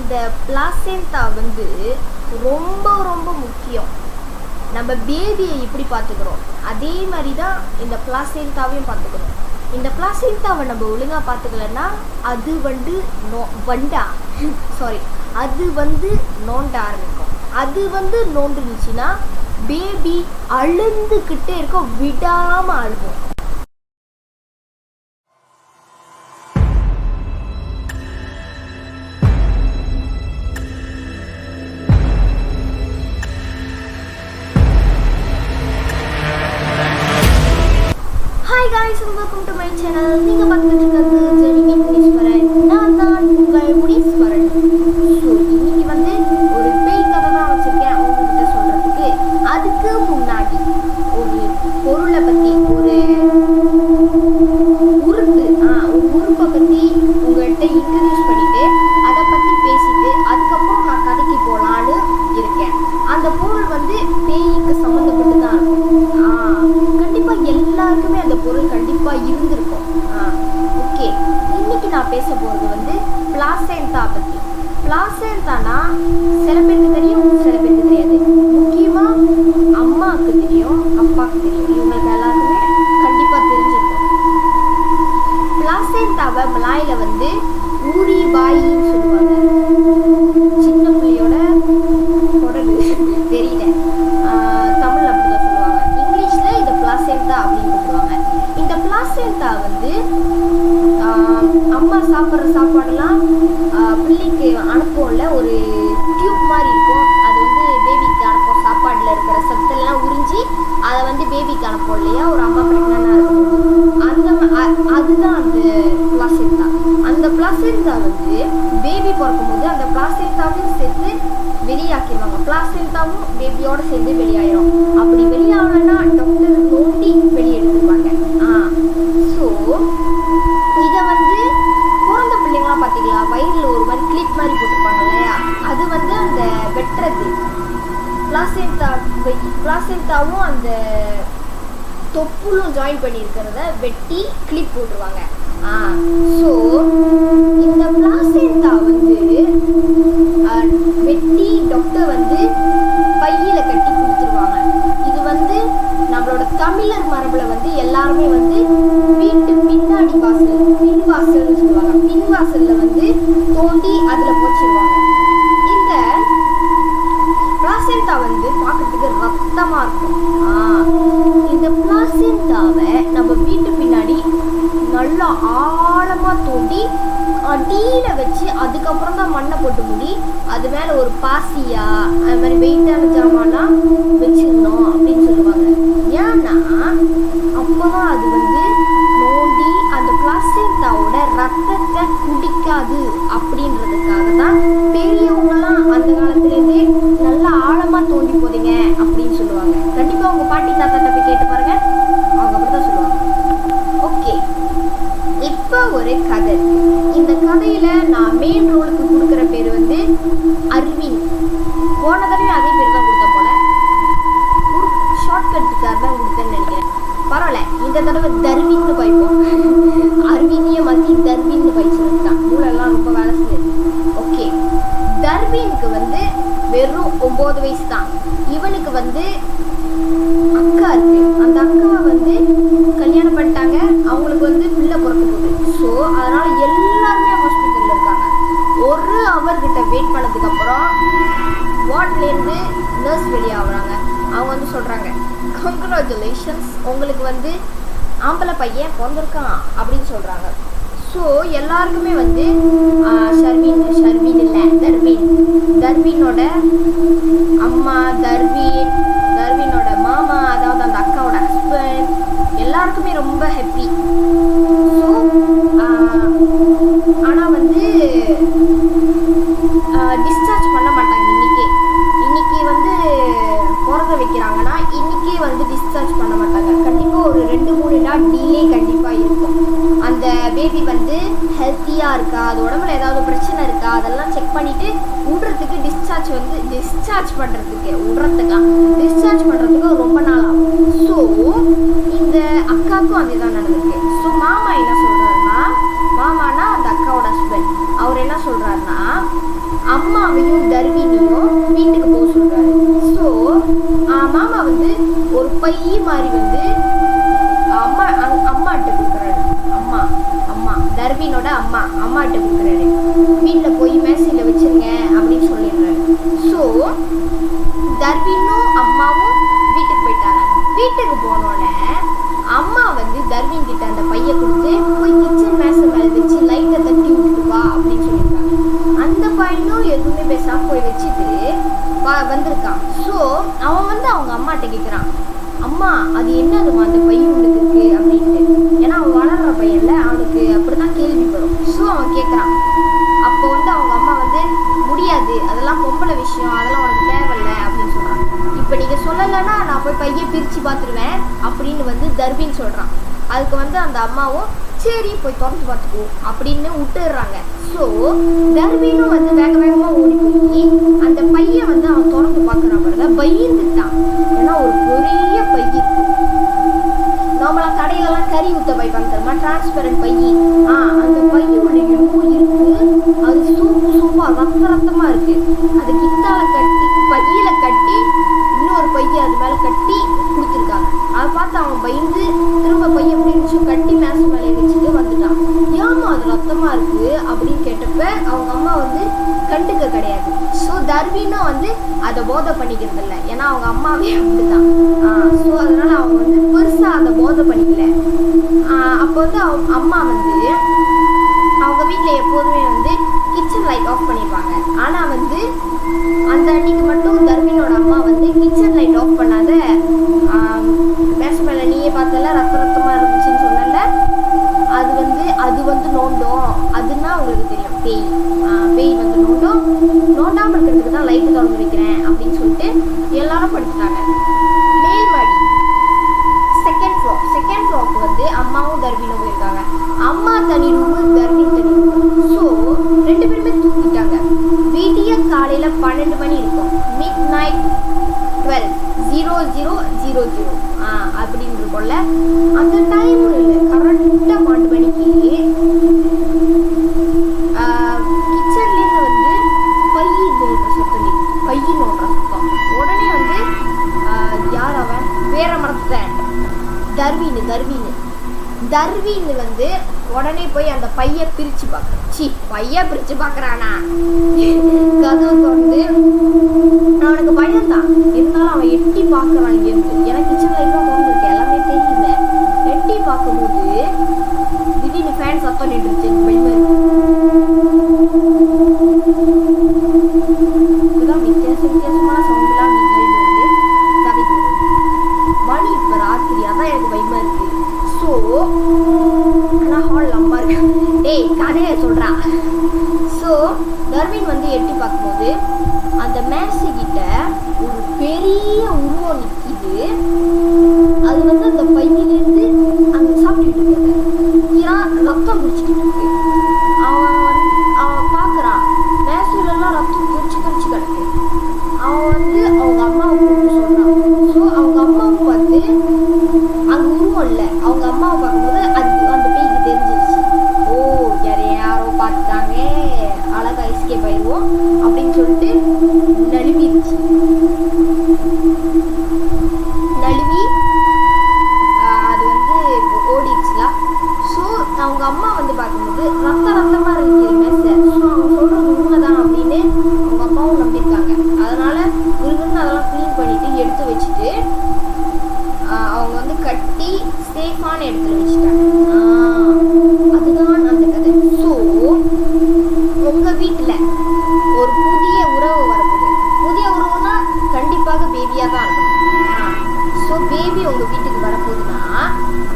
இந்த பிளாசென்டா வந்து ரொம்ப ரொம்ப முக்கியம். நம்ம பேபியை எப்படி பார்த்துக்கிறோம் அதே மாதிரி தான் இந்த பிளாசென்டாவையும் பார்த்துக்கணும். இந்த பிளாசென்டாவை நம்ம ஒழுங்காக பார்த்துக்கலன்னா அது வந்து அது வந்து நோண்ட ஆரம்பிக்கும். அது வந்து நோண்டுச்சுன்னா பேபி அழுந்துக்கிட்டே இருக்கும், விடாமல் அழுகும். Hi guys and welcome to my channel. நீங்கள் பார்த்துட்டு இருக்கிறது ஜெனிமின் முனீஸ்வரன். நான் தான் உங்கள் முனீஸ்வரன். ஸோ இன்னைக்கு வந்து ஒரு பேய் கதை தான் வச்சுருக்கேன் உங்ககிட்ட சொல்கிறதுக்கு. அதுக்கு முன்னாடி ஒரு பொருளை பற்றி ஒரு உறுப்பை பற்றி உங்கள்கிட்ட இன்ட்ரடியூஸ் பண்ணிவிட்டு அதை பற்றி பேசிட்டு அதுக்கப்புறம் நான் கதைக்கு போகலான்னு இருக்கேன். அந்த பொருள் வந்து பேய்க்கு சம்மந்தப்பட்டு தான் இருக்கும். கண்டிப்பாக எல்லாருக்குமே அந்த பொருள் கண்டிப்பாக இருந்திருக்கும். ஓகே, இன்னைக்கு நான் பேச போகிறது வந்து பிளாசென்டா பற்றி. பிளாசென்டானா சில பேருக்கு தெரியும், சில பேருக்கு தெரியாது. முக்கியமாக அம்மாவுக்கு தெரியும், அப்பாவுக்கு தெரியும். இவங்களுக்கு எல்லாருக்குமே கண்டிப்பாக தெரிஞ்சிருக்கும். பிளாசென்டாவை மலாயில் வந்து ஊரி பாயின்னு சொல்லுவாங்க. சின்ன பிள்ளையோட குடலு தெரியல, தமிழ் அப்படிதான் சொல்லுவாங்க. இங்கிலீஷில் இதை பிளாசென்டா அப்படின்னு சொல்லுவாங்க. இந்த பிளாசென்டா வந்து அம்மா சாப்பிட்ற சாப்பாடெல்லாம் பிள்ளைக்கு அனுப்போம்ல, ஒரு டியூப் மாதிரி இருக்கும். அது வந்து பேபிக்கு அனுப்போம். சாப்பாடில் இருக்கிற சத்தெல்லாம் உறிஞ்சி அதை வந்து பேபிக்கு அனுப்போம் இல்லையா, ஒரு அம்மா ப்ரெக்னெண்டாக இருக்கும். அதுதான் அந்த பிளாசென்டா. அந்த பிளாசென்டா வந்து பேபி பிறக்கும்போது அந்த பிளாசென்டாவையும் சேர்த்து வெளியாக்கிடுவாங்க. பிளாசென்டாவும் பேபியோட சேர்ந்து வெளியாயிரும். அப்படி வெளியாகனா டாக்டர் நோண்டி வெளியெடுத்துருவாங்க. ஸோ இதை வந்து பிறந்த பிள்ளைங்களாம் பார்த்தீங்களா, வயிறில் ஒரு மாதிரி கிளிப் மாதிரி போட்டிருப்பாங்க இல்லையா, அது வந்து அந்த வெட்டுறது பிளாசென்டாவும் அந்த தொப்புளும் ஜாயின் பண்ணியிருக்கிறத வெட்டி கிளிப் போட்டுருவாங்க. ஸோ இந்த பிளாசென்டா வந்து வெட்டி டாக்டர் வந்து பையில கட்டி கொடுத்துருவாங்க. இது வந்து நம்மளோட தமிழர் மரபில் வந்து எல்லாருமே வந்து வீட்டு பின்னாடி வாசல், பின்வாசல்னு சொல்லுவாங்க, பின்வாசலில் வந்து தோண்டி அதில் போச்சிருவாங்க. இந்த பிளாசென்டா வந்து பார்க்கறதுக்கு ரத்தமாக இருக்கும். இந்த பிளாசென்டாவை நம்ம வீட்டு பின்னாடி நல்லா ஆழமாக தோண்டி அடியில் வச்சு அதுக்கப்புறம் தான் மண்ணை போட்டு மூடி அது மேலே ஒரு பாசியா அது மாதிரி வெயிட்டான ஜாமான்லாம் வச்சிருந்தோம் அப்படின்னு சொல்லுவாங்க. ஏன்னா அப்போதான் அது வந்து நோண்டி அந்த பிளாசென்டாவோட ரத்தத்தை குடிக்காது அப்படின்றதுக்காக தான் பெரியவங்கலாம் அந்த காலத்துலேருந்தே நல்லா ஆழமாக தோண்டி போதீங்க அப்படின்னு சொல்லுவாங்க. கண்டிப்பாக உங்கள் பாட்டி தாத்தாட்ட போய் கேட்டு பாருங்க, அவங்க அப்படி தான் சொல்லுவாங்க. ஓகே, இப்போ ஒரு கதை. இந்த கதையில் நான் மெயின் ரோலுக்கு கொடுக்குற பேர் வந்து அரவிந்த். போன தடவை அதே பேர் தான் கொடுத்த போல, ஒரு ஷார்ட்கட்டுக்காக தான் கொடுத்தேன்னு நினைக்கிறேன். பரவாயில்ல, இந்த தடவை தர்வின்னு பாய்ப்போம். அரவிந்தியை மாற்றி தர்வின்னு பாய்ச்சிருக்கு தான். மூலெல்லாம் ரொம்ப வேலை செய்யுது. ஓகே, தர்வினுக்கு வந்து வெறும் 9 வயசு தான். இவனுக்கு வந்து அக்கா இருக்கு. அந்த அக்காவை வந்து கல்யாணம் பண்ணிட்டாங்க. அவங்களுக்கு வந்து பிள்ளை பிறக்க போகுது. ஸோ அதனால எல்லாருமே ஹாஸ்பிட்டலில் இருக்காங்க. ஒரு அவர்கிட்ட வெயிட் பண்ணதுக்கு அப்புறம் வார்ட்லேருந்து நர்ஸ் வெளியாகிறாங்க. அவங்க வந்து சொல்கிறாங்க, கங்க்ராச்சுலேஷன்ஸ், உங்களுக்கு வந்து ஆம்பளை பையன் பிறந்திருக்கான் அப்படின்னு சொல்கிறாங்க. ஸோ எல்லாருக்குமே வந்து ஷர்வீன் இல்லை தர்வீனோட அம்மா, தர்வீனோட மாமா, அதாவது அந்த அக்காவோட ஹஸ்பண்ட், எல்லாருக்குமே ரொம்ப ஹாப்பி. ஸோ ஆனால் வந்து டிஸ்சார்ஜ் பண்ண மாட்டாங்க. இன்னைக்கு வந்து பிறந்த வைக்கிறாங்கன்னா இன்னைக்கே வந்து டிஸ்சார்ஜ் பண்ண மாட்டாங்க. கண்டிப்பாக ஒரு 2-3 நாள் டிலே கண்டிப்பாக இருக்கும். அந்த பேபி வந்து ஹெல்த்தியாக இருக்கா, அது உடம்புல ஏதாவது பிரச்சனை இருக்கா, அதெல்லாம் செக் பண்ணிவிட்டு விடுறதுக்கு டிஸ்சார்ஜ் பண்ணுறதுக்கு ரொம்ப நாள் ஆகும். ஸோ இந்த அக்காவுக்கும் அதே தான் நடந்திருக்கு. ஸோ மாமா என்ன சொல்கிறாருன்னா, மாமானா அந்த அக்காவோட ஹஸ்பண்ட், அவர் என்ன சொல்கிறாருன்னா, அம்மாவையும் தர்வினியும் வீட்டுக்கு போக சொல்றாரு. ஸோ மாமா வந்து ஒரு பை மாதிரி வந்து அம்மாட்ட கொடுக்குறாரு. அம்மா தர்வினோட அம்மாட்ட கொடுக்குறாரு. வீட்டில் போய் மேசையில் வச்சிருங்க அப்படின்னு சொல்லிடுறாரு. ஸோ தர்வினும் அம்மாவும் வீட்டுக்கு போயிட்டாங்க. வீட்டுக்கு போனோடனே அம்மா வந்து தர்வின் கிட்ட அந்த பையை கொடுத்து போய் கிச்சன் மேசை மேலே வச்சு லைட்டை தட்டி விட்டுட்டு வா அப்படின்னு சொல்லியிருக்காங்க. அந்த பையனும் எதுவுமே பேசாம போய் வச்சுட்டு வந்திருக்கான். ஸோ அவன் வந்து அவங்க அம்மாட்ட கேட்குறான், அம்மா அது என்னதுமா அந்த பையன் உங்களுக்கு இருக்கு அப்படின்ட்டு. ஏன்னா அவன் வளர்ற பையன்ல அவனுக்கு அப்படிதான் கேள்வி வரும். ஸோ அவன் கேட்குறான். அப்போ வந்து அவங்க அம்மா வந்து முடியாது, அதெல்லாம் பொம்பளை விஷயம், அதெல்லாம் உனக்கு தேவையில்ல அப்படின்னு சொல்கிறான். இப்போ நீங்கள் சொல்லலைன்னா நான் போய் பையை பிரித்து பார்த்துருவேன் அப்படின்னு வந்து தர்வின் சொல்கிறான். அதுக்கு வந்து அந்த அம்மாவும் சரி போய் திறந்து பார்த்துக்கோ அப்படின்னு விட்டுடுறாங்க. ஸோ தர்வினும் வந்து வேக வேகமாக ஓடி போய் அந்த பையை வந்து அவன் திறந்து பார்க்குறான். பாருங்க பயந்துட்டான். ஏன்னா ஒரு பெரிய பை இருக்கு. நார்மலாக கடையிலலாம் கறி ஊற்ற வைப்பாங்க தெரியுமா, டிரான்ஸ்பரண்ட் பை. அந்த பையுடைய என்னமோ இருக்கு. அது சூப்பா ரத்தமாக இருக்கு. அது கித்தால கட்டி பையில கட்டி இன்னொரு பையை அது மேலே கட்டி கொடுத்துருக்காங்க. அதை பார்த்து அவன் பயந்து திரும்ப பையை எப்படி இருந்துச்சு கட்டி மேசை மேலே வச்சுட்டு வந்துட்டான். ஏமா அது ரத்தமாக இருக்கு அப்படின்னு கேட்டப்ப அவங்க அம்மா வந்து கண்டுக்க கிடையாது. ஸோ தர்வினும் வந்து அதை போதை பண்ணிக்கிறது இல்லை. ஏன்னா அவங்க அம்மாவே அப்படிதான். ஸோ அதனால அவங்க வந்து பெருசாக அதை போதை பண்ணிக்கல. அப்போ வந்து அவங்க அம்மா வந்து அவங்க வீட்டில் எப்போதுமே வந்து கிச்சன் லைட் ஆஃப் பண்ணியிருப்பாங்க. ஆனால் வந்து அந்த அன்னைக்கு மட்டும் தர்வினோட அம்மா வந்து கிச்சன் லைட் ஆஃப் பண்ணாத மேசை மேலே நீயே பார்த்தல ரத்தமாக இருந்துச்சுன்னு சொன்னல, அது வந்து நோண்டும். அதுன்னா உங்களுக்கு தெரியும் பேய் வந்து நோண்டாமல் இருக்கிறதுக்கு தான் லைட்டு திறந்து வைக்கிறேன் அப்படின்னு சொல்லிட்டு எல்லாரும் படுத்துட்டாங்க. மேல் மாடி செகண்ட் ஃப்ளோருக்கு வந்து அம்மாவும் தர்வினும் போயிருக்காங்க. அம்மா தனி ரூமு, தர்வின் தனி ரூமு. ஸோ 2 பேருமே தூங்கிட்டாங்க. விடிய காலையில் 12 மணி இருக்கும். மிட் நைட் 12:00 அப்படின்னு இருக்கும்ல. அந்த டைம் இல்லை, கரெக்டாக 12 மணிக்கு கிச்சன்லேருந்து வந்து பை நோடுற சத்தம். உடனே வந்து யார் அவன் வேற மறந்துட்டேன், தர்வின் வந்து உடனே போய் அந்த பையை பிரித்து பார்க்குறானா. கதவு திறந்து அவனுக்கு பயம்தான், இருந்தாலும் அவன் எட்டி பார்க்குறான். இங்கேருந்து எனக்கு கிச்சன் லைட்லாம் திறந்துருக்கு, எல்லாமே தெரியல. எட்டி பார்க்கும்போது திடீர்னு ஃபேன் சத்தம் நின்றுச்சு. இதுதான் வித்தியாசமான சவுண்ட்லாம் வீட்டிலேருந்து வந்து கதைக்கு மணி இப்போ ராத்திரி. அதான் எனக்கு பயமா இருக்கு. ஸோ ஆனால் ஹால் அம்மா இருக்கு. டேய் கதையை சொல்கிறா. ஸோ தர்வின் வந்து எட்டி பார்க்கும்போது அந்த மேசை கிட்ட ஒரு பெரிய உருவம் நிற்கிது. அது வந்து அந்த பையிலேருந்து அந்த சாப்பிட்டுட்டு இருக்கு. ரத்தம் குடிச்சிட்டு இருக்கு. அவன் பார்க்குறான், மேசையிலலாம் ரத்தம் குடிச்சு கிடக்கு. அவன் வந்து அவங்க அம்மாவை கூப்பிட்டு சொல்கிறான். ஸோ அவங்க அம்மாவும் பார்த்து அங்கே உருவம் இல்லை. அவங்க அம்மாவை பார்க்கும்போது அந்த பேய்க்கு தெரிஞ்சிருச்சு. ஓ யாரோ பார்த்துட்டாங்க, அழகா எஸ்கேப் ஆயிடுவோம் அப்படின்னு சொல்லிட்டு நழுவிடுச்சு. நழுவி அது வந்து ஓடிடுச்சுல. ஸோ அவங்க அம்மா வந்து பார்க்கும்போது ரத்தமாக இருக்கு மேசை. ஸோ அவங்க சொல்கிறது உண்மைதான் அப்படின்னு அவங்க அம்மாவும் நம்பியிருக்காங்க. அதனால விருதுன்னு அதெல்லாம் க்ளீன் பண்ணிட்டு எடுத்து வச்சுட்டு அவங்க வந்து கட்டி சேஃபான இடத்துல வச்சுட்டாங்க. அதுதான் அந்த கதை. ஸோ உங்கள் வீட்டில் ஒரு புதிய உறவு வரப்போகுது. புதிய உறவுனா கண்டிப்பாக பேபியாக தான் இருக்கணும். ஸோ பேபி உங்கள் வீட்டுக்கு வரப்போகுதுன்னா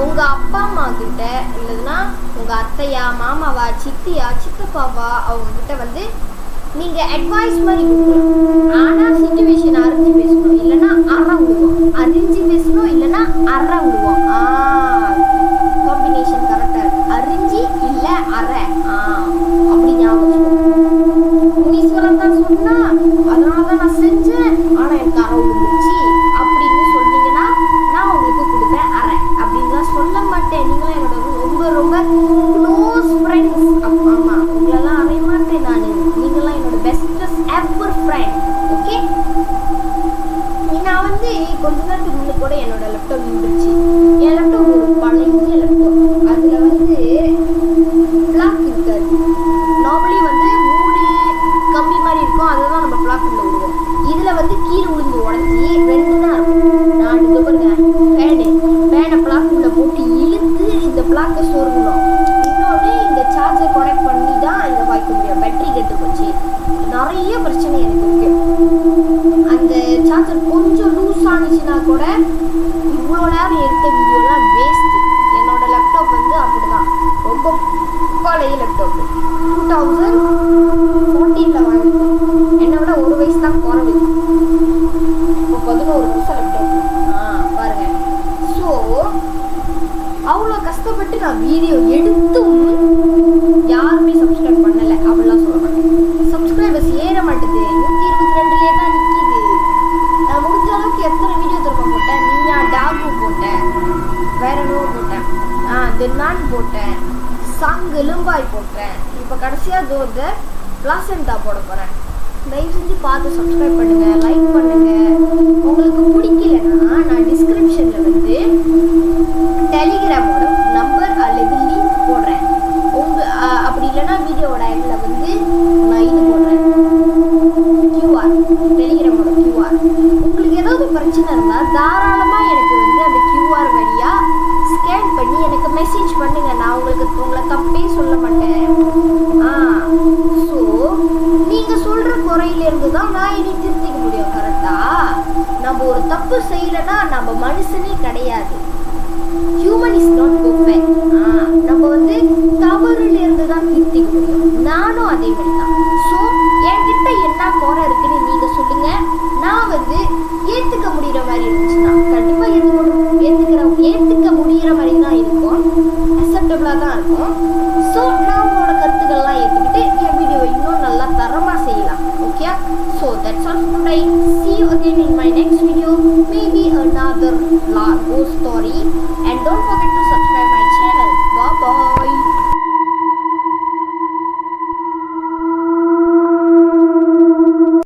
உங்கள் அப்பா அம்மா கிட்ட இல்லைன்னா உங்கள் அத்தையா மாமாவா சித்தியா சித்தப்பாவா அவங்கக்கிட்ட வந்து நீங்கள் அட்வைஸ் மாதிரி கொடுக்கணும். ஆனால் சிச்சுவேஷன் அறிஞ்சு பேசணும், இல்லைன்னா அற விடுவோம். அறிஞ்சு பேசணும், இல்லைன்னா அற விடுவோம். காம்பினேஷன் கரெக்டாக இருக்கு. அறிஞ்சு இல்லை அற. அப்படி ஞாபகம் முனீஸ்வரன் தான் சொன்னா, அதனால தான் நான் செஞ்சேன், ஆனால் எனக்கு அற விழுந்துச்சு அப்படின்னு சொன்னீங்கன்னா நான் உங்களுக்கு கொடுப்பேன் அற. அப்படின்லாம் சொல்ல மாட்டேன். நீங்களாம் என்னோட ரொம்ப ரொம்ப க்ளோஸ் ஃப்ரெண்ட்ஸ். ஆமாம், உங்களெல்லாம் அறைய மாட்டேன் நான். நீங்களாம் என்னோட பெஸ்ட் கொஞ்ச நேரத்துக்கு முன்னே கூட என்னோட லேப்டாப் நின்றுச்சு. என் லேப்டாப் ஒரு பழைய லேப்டாப். அதில் வந்து பிளாக் இருக்காது. நார்மலி வந்து 3 கம்பி மாதிரி இருக்கும், அதை தான் நம்ம பிளாக்குள்ள விடுவோம். இதில் வந்து கீழே விழுந்து உடஞ்சி 2 தான் இருக்கும். நான் இங்கே பாருங்க ஃபேனை பிளாக்குள்ள போட்டு இழுத்து இந்த பிளாக்கை சொருகணும். இன்னொன்று இந்த சார்ஜர் கனெக்ட் பண்ணி தான் இங்கே வாய்க்க முடியும். பேட்டரி கெட்டு போச்சு. நிறைய பிரச்சனை எனக்கு இருக்கு. அந்த சார்ஜர் கொஞ்சம் லூஸ் ஆனிச்சுன்னா கூட இவ்வளோ நேரம் எடுத்த வீடியோலாம் வேஸ்ட். என்னோட லேப்டாப் வந்து அப்படிதான், ரொம்ப பழைய லேப்டாப். 2014 வாங்கினேன். என்னை விட 1 வயசு தான் குறைவு. இப்போ 11 வருஷம் லேப்டாப். பாருங்க. ஸோ அவ்வளோ கஷ்டப்பட்டு நான் வீடியோ எடுத்தும் யாருமே சப்ஸ்கிரைப் பண்ணலை அப்படிலாம் சொல்ல மாட்டேன். சப்ஸ்கிரைபர்ஸ் ஏற மாட்டேது. 122 தான் நிற்கிது. நான் முடிஞ்ச அளவுக்கு எத்தனை வீடியோ திரும்ப போட்டேன். நீயா டாகு போட்டேன், வேற என்னவோ போட்டேன், தின்னான் போட்டேன், சாங் எலும்பாய் போட்டேன். இப்போ கடைசியாக தோத பிளாசென்டா போட போகிறேன். தயவு செஞ்சு பார்த்து சப்ஸ்கிரைப் பண்ணுங்கள், லைக் பண்ணுங்கள். உங்களுக்கு பிடிக்கலன்னா நான் டிஸ்கிரிப்ஷனில் வந்து டெலிகிராமோட நம்பர் அல்லது லிங்க் போடுறேன். அப்படி இல்லைன்னா வீடியோவோட எண்டில் வந்து நான் இது போடுறேன், QR, டெலிகிராமோட QR. உங்களுக்கு ஏதாவது பிரச்சனை இருந்தால் தாராளமாக எனக்கு வந்து அந்த QR வழியாக ஸ்கேன் பண்ணி எனக்கு மெசேஜ் பண்ணுங்க. நான் உங்களை தப்பே சொல்ல மாட்டேன். ஸோ நீங்கள் சொல்கிற குறையிலேருந்து தான் நான் இனி திருத்திக்க முடியும். கரெக்டாக நம்ம ஒரு தப்பு செய்யலைன்னா நம்ம மனுஷனே கிடையாது. Human is not perfect. நம்ம வந்து தவறுலேருந்து தான் திருத்திக்க முடியும். நானும் அதே மாதிரி தான். ஸோ என்கிட்ட என்ன குறை இருக்குன்னு நீங்கள் சொல்லுங்கள். நான் வந்து ஏற்றுக்க முடிகிற மாதிரி இருந்துச்சுன்னா கண்டிப்பாக ஏற்றுக்க முடிகிற மாதிரி தான் இருக்கும், அக்செப்டபுளாக தான் இருக்கும். ஸோ நான் உங்களோட கருத்துக்கள்லாம் ஏற்றுக்கிட்டு என் வீடியோவை இன்னும் நல்லா தரமாக செய்யலாம். Okay, so that's all for today. See you again in my next video, maybe another ghost story, and don't forget to